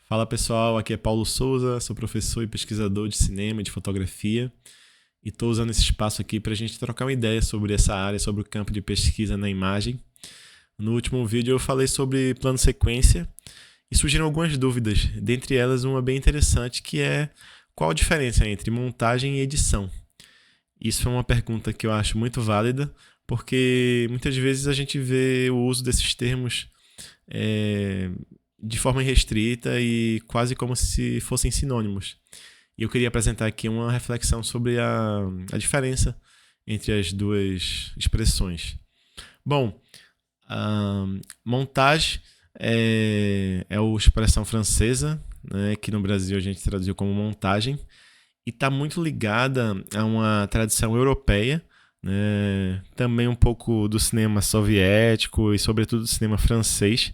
Fala pessoal, aqui é Paulo Souza, sou professor e pesquisador de cinema e de fotografia e estou usando esse espaço aqui para a gente trocar uma ideia sobre essa área, sobre o campo de pesquisa na imagem. No último vídeo eu falei sobre plano sequência e surgiram algumas dúvidas, dentre elas uma bem interessante que é qual a diferença entre montagem e edição. Isso é uma pergunta que eu acho muito válida, porque muitas vezes a gente vê o uso desses termos de forma irrestrita e quase como se fossem sinônimos. E eu queria apresentar aqui uma reflexão sobre a diferença entre as duas expressões. Bom, montagem é a expressão francesa, né, que no Brasil a gente traduziu como montagem, e está muito ligada a uma tradição europeia, né, também um pouco do cinema soviético e sobretudo do cinema francês,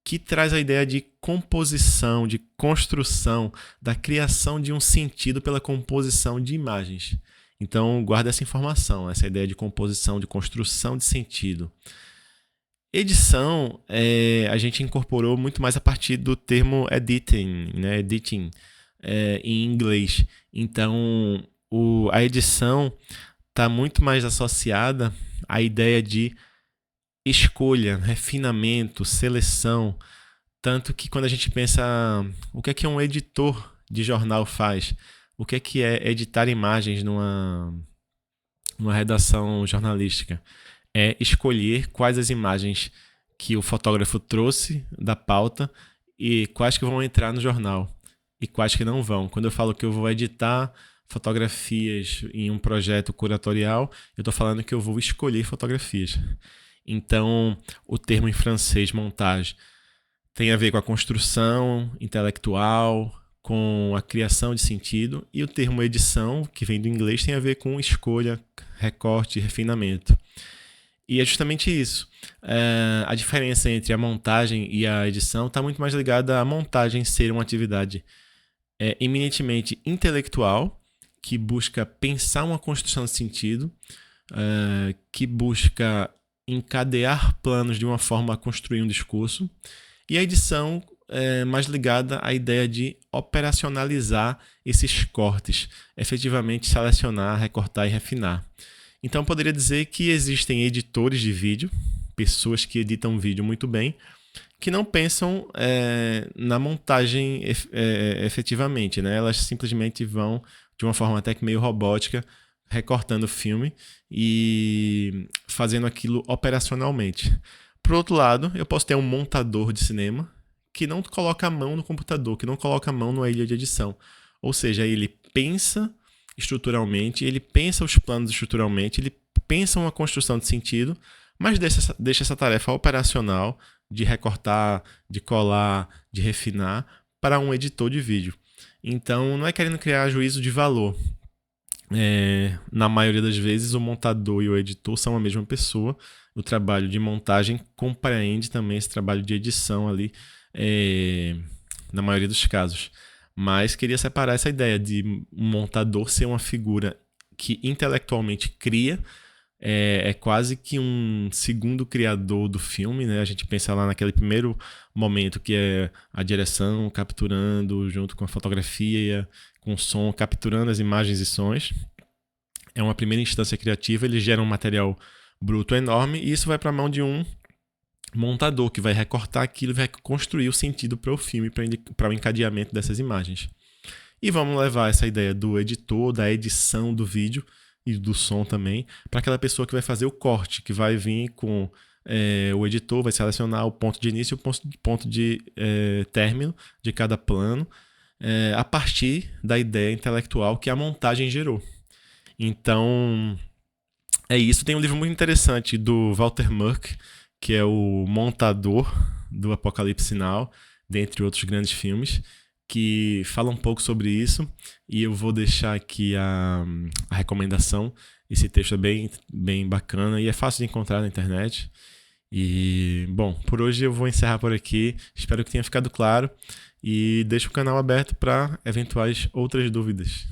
que traz a ideia de composição, de construção, da criação de um sentido pela composição de imagens. Então, guarda essa informação, essa ideia de composição, de construção de sentido. Edição, a gente incorporou muito mais a partir do termo editing, né? Editing em inglês. Então, a edição está muito mais associada à ideia de escolha, refinamento, seleção, tanto que quando a gente pensa o que é que um editor de jornal faz, o que é editar imagens numa redação jornalística, é escolher quais as imagens que o fotógrafo trouxe da pauta e quais que vão entrar no jornal e quais que não vão. Quando eu falo que eu vou editar fotografias em um projeto curatorial, eu estou falando que eu vou escolher fotografias. Então, o termo em francês, montagem, tem a ver com a construção intelectual, com a criação de sentido, e o termo edição, que vem do inglês, tem a ver com escolha, recorte e refinamento. E é justamente isso. A diferença entre a montagem e a edição está muito mais ligada à montagem ser uma atividade eminentemente intelectual, que busca pensar uma construção de sentido, que busca encadear planos de uma forma a construir um discurso, e a edição é mais ligada à ideia de operacionalizar esses cortes, efetivamente selecionar, recortar e refinar. Então eu poderia dizer que existem editores de vídeo, pessoas que editam vídeo muito bem, que não pensam na montagem efetivamente, né? Elas simplesmente vão de uma forma até que meio robótica, recortando o filme e fazendo aquilo operacionalmente. Por outro lado, eu posso ter um montador de cinema que não coloca a mão no computador, que não coloca a mão numa ilha de edição. Ou seja, ele pensa estruturalmente, ele pensa os planos estruturalmente, ele pensa uma construção de sentido, mas deixa essa tarefa operacional de recortar, de colar, de refinar para um editor de vídeo. Então, não é querendo criar juízo de valor. Na maioria das vezes, o montador e o editor são a mesma pessoa. O trabalho de montagem compreende também esse trabalho de edição ali, na maioria dos casos. Mas queria separar essa ideia de um montador ser uma figura que intelectualmente cria, é quase que um segundo criador do filme, né? A gente pensa lá naquele primeiro momento que é a direção capturando junto com a fotografia, com o som, capturando as imagens e sons. É uma primeira instância criativa, ele gera um material bruto enorme e isso vai para a mão de um montador que vai recortar aquilo e vai construir o sentido para o filme, para o encadeamento dessas imagens. E vamos levar essa ideia do editor, da edição do vídeo e do som também, para aquela pessoa que vai fazer o corte, que vai vir com o editor, vai selecionar o ponto de início e o ponto de término de cada plano, a partir da ideia intelectual que a montagem gerou. Então, é isso. Tem um livro muito interessante do Walter Murch, que é o montador do Apocalipse Sinal, dentre outros grandes filmes, que fala um pouco sobre isso, e eu vou deixar aqui a recomendação. Esse texto é bem bacana e é fácil de encontrar na internet. E, bom, por hoje eu vou encerrar por aqui. Espero que tenha ficado claro e deixo o canal aberto para eventuais outras dúvidas.